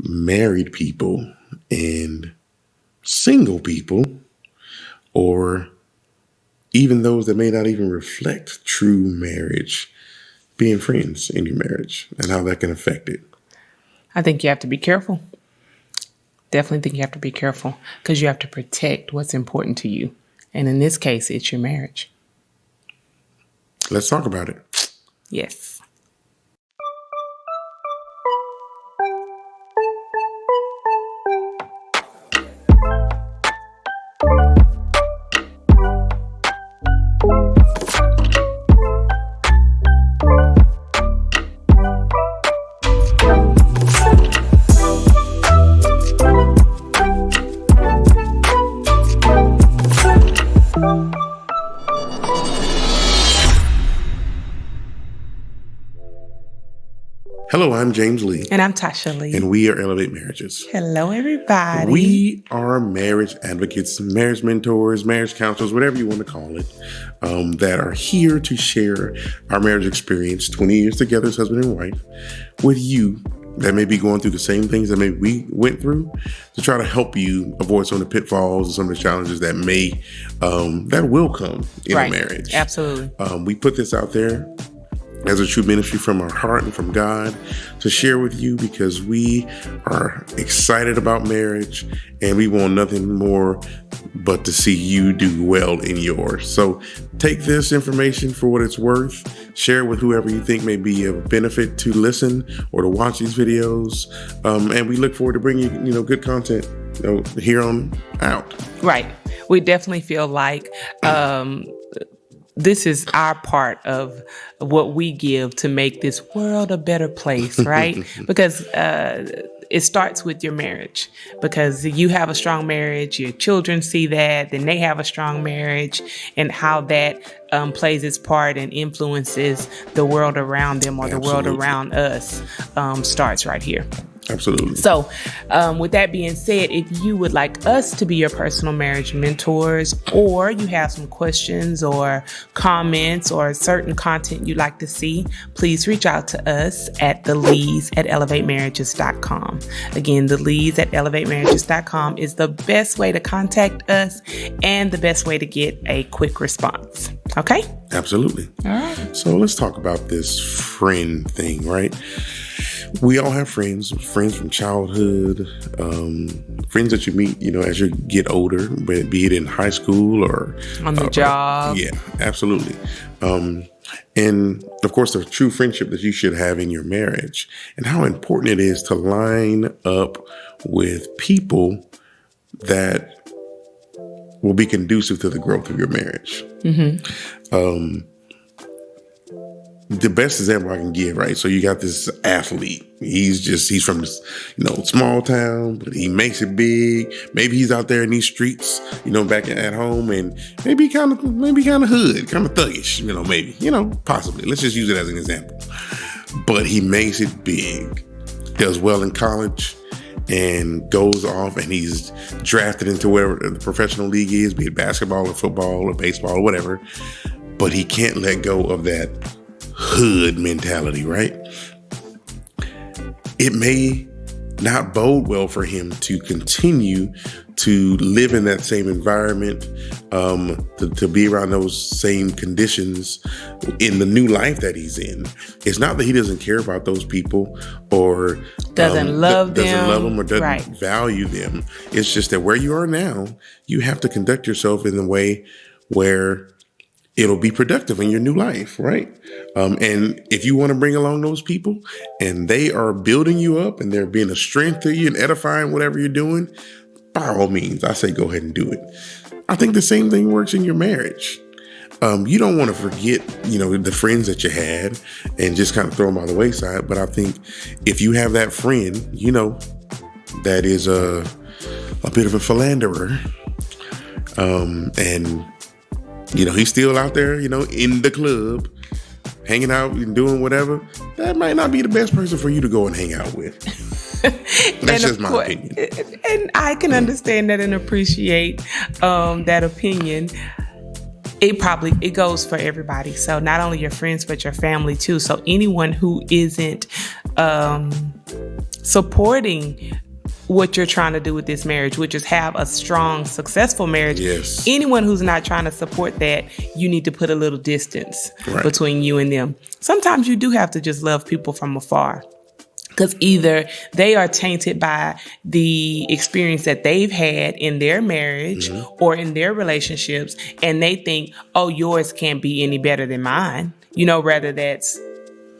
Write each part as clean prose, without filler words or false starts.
married people and single people, or even those that may not even reflect true marriage, being friends in your marriage and how that can affect it? I think you have to be careful. Definitely think you have to be careful because you have to protect what's important to you. And in this case, it's your marriage. Let's talk about it. Yes. Hello, I'm James Lee. And I'm Tasha Lee. And we are Elevate Marriages. Hello, everybody. We are marriage advocates, marriage mentors, marriage counselors, whatever you want to call it, that are here to share our marriage experience, 20 years together as husband and wife, with you that may be going through the same things that maybe we went through, to try to help you avoid some of the pitfalls and some of the challenges that will come in a marriage. Absolutely. We put this out there as a true ministry from our heart and from God to share with you because we are excited about marriage and we want nothing more but to see you do well in yours. So take this information for what it's worth, share it with whoever you think may be of benefit to listen or to watch these videos. And we look forward to bringing you, good content, here on out. Right. We definitely feel like, this is our part of what we give to make this world a better place, right? Because it starts with your marriage. Because you have a strong marriage, your children see that, then they have a strong marriage, and how that plays its part and influences the world around them or the world around us starts right here. Absolutely. So with that being said, if you would like us to be your personal marriage mentors, or you have some questions or comments or certain content you'd like to see, please reach out to us at thelees@elevatemarriages.com. Again, thelees@elevatemarriages.com is the best way to contact us and the best way to get a quick response. Okay? Absolutely. All right. So let's talk about this friend thing, right? We all have friends from childhood, friends that you meet, as you get older, be it in high school or on the job. Yeah, absolutely. And of course, the true friendship that you should have in your marriage, and how important it is to line up with people that will be conducive to the growth of your marriage. Mm-hmm. The best example I can give, right? So you got this athlete. He's from this, small town, but he makes it big. Maybe he's out there in these streets, back at home, and maybe kind of hood, kind of thuggish, maybe, possibly. Let's just use it as an example. But he makes it big, does well in college, and goes off and he's drafted into wherever the professional league is, be it basketball or football or baseball or whatever. But he can't let go of that hood mentality, right? It may not bode well for him to continue to live in that same environment, to be around those same conditions in the new life that he's in. It's not that he doesn't care about those people or doesn't love them or doesn't value them. It's just that where you are now, you have to conduct yourself in a way where it'll be productive in your new life, right? And if you want to bring along those people and they are building you up and they're being a strength to you and edifying whatever you're doing, by all means, I say go ahead and do it. I think the same thing works in your marriage. You don't want to forget, the friends that you had and just kind of throw them by the wayside. But I think if you have that friend, that is a bit of a philanderer, and he's still out there, in the club, hanging out and doing whatever, that might not be the best person for you to go and hang out with. That's just my opinion. And I can understand that and appreciate that opinion. It goes for everybody. So not only your friends, but your family too. So anyone who isn't supporting what you're trying to do with this marriage, which is have a strong, successful marriage. Yes. Anyone who's not trying to support that, you need to put a little distance Right. between you and them. Sometimes you do have to just love people from afar, because either they are tainted by the experience that they've had in their marriage or in their relationships, and they think, oh, yours can't be any better than mine. Whether that's,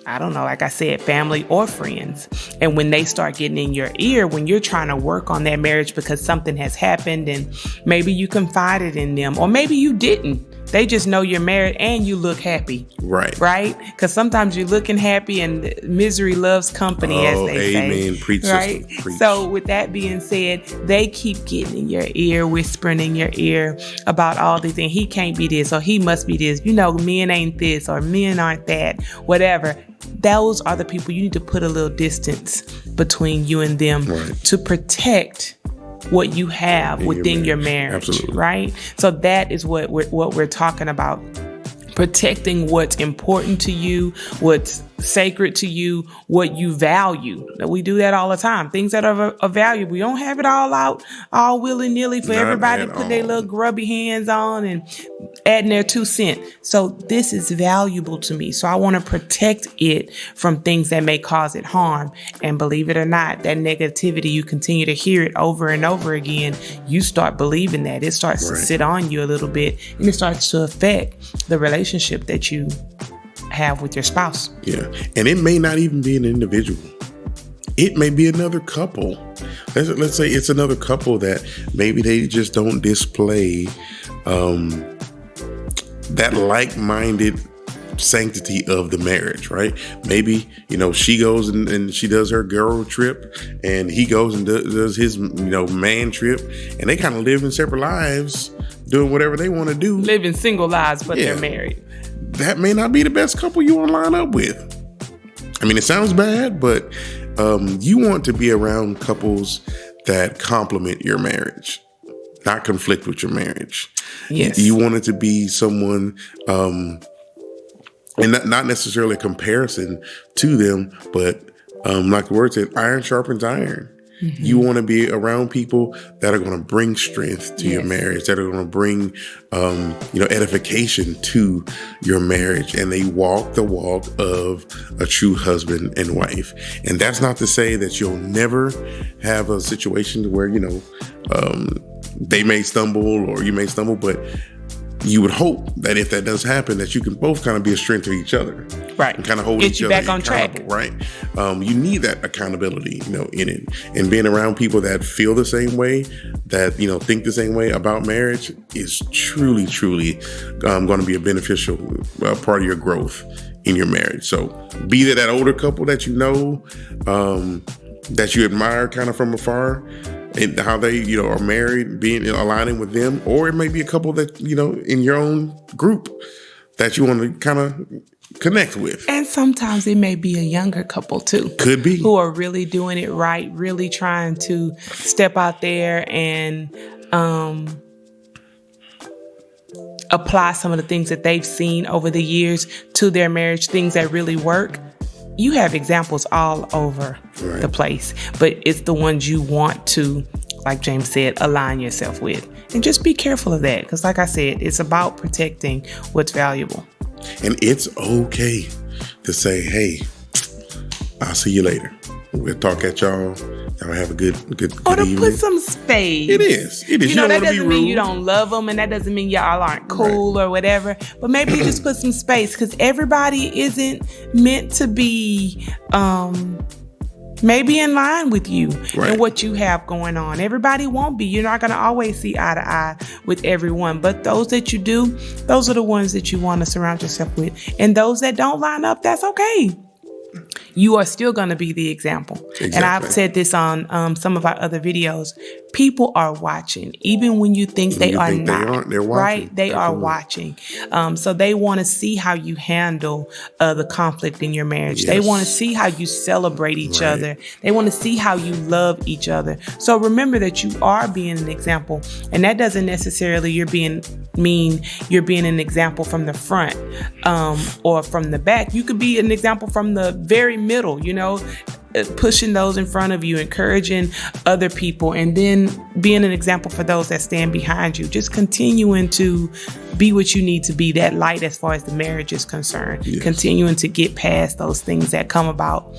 I don't know, like I said, family or friends. And when they start getting in your ear, when you're trying to work on that marriage because something has happened and maybe you confided in them, or maybe you didn't. They just know you're married and you look happy. Right. Right? Because sometimes you're looking happy and misery loves company, as they say. Amen. Preach, right? sister. Preach. So with that being said, they keep getting in your ear, whispering in your ear about all these things. He can't be this, or he must be this. Men ain't this, or men aren't that, whatever. Those are the people you need to put a little distance between you and them to protect what you have within your marriage. Absolutely. Right? So that is what we're talking about. Protecting what's important to you, what's sacred to you, what you value. We do that all the time. Things that are of value. We don't have it all out, all willy-nilly for Not everybody to at put their all. little grubby hands on and adding their 2 cents. So this is valuable to me. So I want to protect it from things that may cause it harm. And believe it or not, that negativity, you continue to hear it over and over again. You start believing that. It starts to sit on you a little bit, and it starts to affect the relationship that you have with your spouse. Yeah. And it may not even be an individual. It may be another couple. Let's say it's another couple that maybe they just don't display that like-minded sanctity of the marriage, right? Maybe, she goes and she does her girl trip, and he goes and does his, man trip, and they kind of live in separate lives, doing whatever they want to do. Living single lives, but Yeah. they're married. That may not be the best couple you want to line up with. I mean, it sounds bad, but you want to be around couples that complement your marriage, not conflict with your marriage. Yes. You want it to be someone, and not necessarily a comparison to them, but like the word said, iron sharpens iron. Mm-hmm. You want to be around people that are going to bring strength to your marriage, that are going to bring, edification to your marriage, and they walk the walk of a true husband and wife. And that's not to say that you'll never have a situation where, they may stumble or you may stumble, but you would hope that if that does happen, that you can both kind of be a strength to each other. Right. And kind of hold Get each you other back on track. accountable, right? You need that accountability, in it. And being around people that feel the same way, that, think the same way about marriage is truly, truly going to be a beneficial part of your growth in your marriage. So be that older couple that that you admire kind of from afar, and how they, are married, aligning with them, or it may be a couple that, in your own group that you want to kind of connect with. And sometimes it may be a younger couple too. Could be. Who are really doing it right, really trying to step out there and apply some of the things that they've seen over the years to their marriage, things that really work. You have examples all over the place, but it's the ones you want to, like James said, align yourself with. And just be careful of that, because like I said, it's about protecting what's valuable. And it's okay to say, hey, I'll see you later. We'll talk at y'all. Y'all have a good Or to evening. put some space. It is. You that don't wanna be doesn't mean rude. you don't love them, and that doesn't mean y'all aren't cool or whatever. But maybe you just put some space, because everybody isn't meant to be maybe in line with you and what you have going on. Everybody won't be. You're not going to always see eye to eye with everyone. But those that you do, those are the ones that you want to surround yourself with. And those that don't line up, that's okay. You are still going to be the example. Exactly. And I've said this on some of our other videos. People are watching, even when you think they are not. They're watching. Right? They Absolutely. are watching. So they want to see how you handle the conflict in your marriage. Yes. They want to see how you celebrate each other. They want to see how you love each other. So remember that you are being an example. And that doesn't necessarily mean you're being an example from the front or from the back. You could be an example from the very middle, pushing those in front of you, encouraging other people, and then being an example for those that stand behind you. Just continuing to be what you need to be, that light as far as the marriage is concerned. Yes. Continuing to get past those things that come about.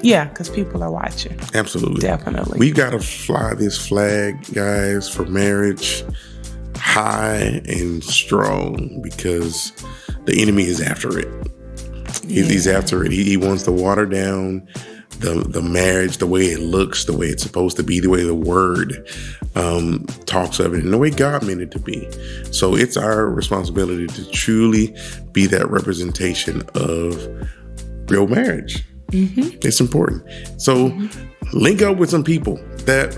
Because people are watching. Absolutely. Definitely. We got to fly this flag, guys, for marriage high and strong, because the enemy is after it. He's after it. He wants to water down the marriage, the way it looks, the way it's supposed to be, the way the word talks of it, and the way God meant it to be. So it's our responsibility to truly be that representation of real marriage. Mm-hmm. It's important. So link up with some people that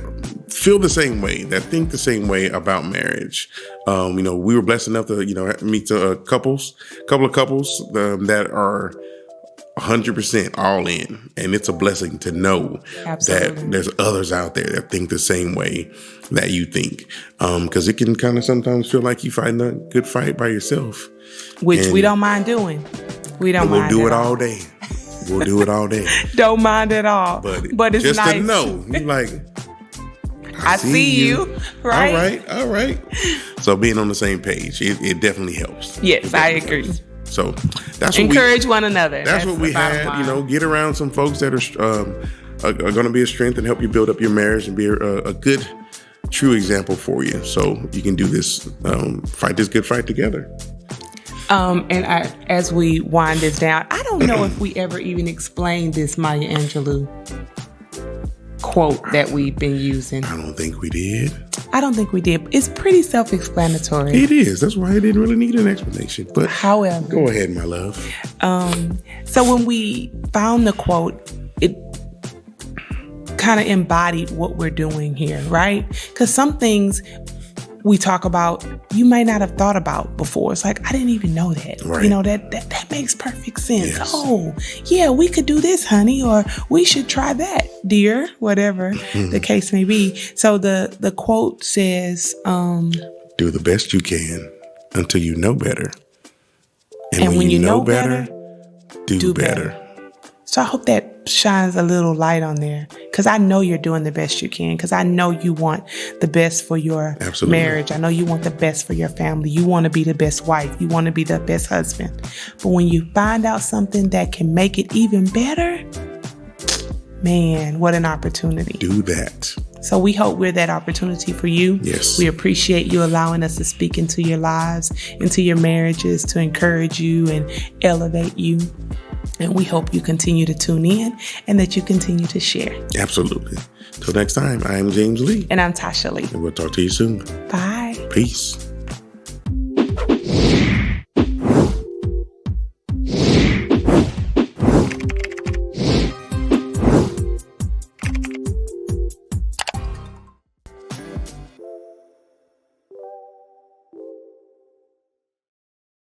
feel the same way, that think the same way about marriage. We were blessed enough to, meet a couple of couples that are 100% all in. And it's a blessing to know that there's others out there that think the same way that you think. Because it can kind of sometimes feel like you fighting a good fight by yourself. Which we don't mind doing. We'll do it all day. We'll do it all day. Don't mind at all. But it's just nice to know, you're like, I see you. Right? All right. So being on the same page, it definitely helps. Yes, I agree. Helps. So that's encourage one another. That's what we had. Get around some folks that are going to be a strength and help you build up your marriage and be a good, true example for you. So you can do this, fight this good fight together. As we wind this down, I don't know if we ever even explained this Maya Angelou quote that we've been using. I don't think we did. It's pretty self-explanatory. It is. That's why I didn't really need an explanation. But however, go ahead, my love. So when we found the quote, it kind of embodied what we're doing here, right? Because some things we talk about, you might not have thought about before. It's like, I didn't even know that. Right. That makes perfect sense. Yes. Oh, yeah, we could do this, honey, or we should try that, dear, whatever the case may be. So the quote says, do the best you can until you know better. And when you know better, do better. So I hope that shines a little light on there, because I know you're doing the best you can, because I know you want the best for your marriage. I know you want the best for your family. You want to be the best wife. You want to be the best husband. But when you find out something that can make it even better, man, what an opportunity. Do that. So we hope we're that opportunity for you. Yes. We appreciate you allowing us to speak into your lives, into your marriages, to encourage you and elevate you. And we hope you continue to tune in and that you continue to share. Absolutely. Till next time, I am James Lee. And I'm Tasha Lee. And we'll talk to you soon. Bye. Peace.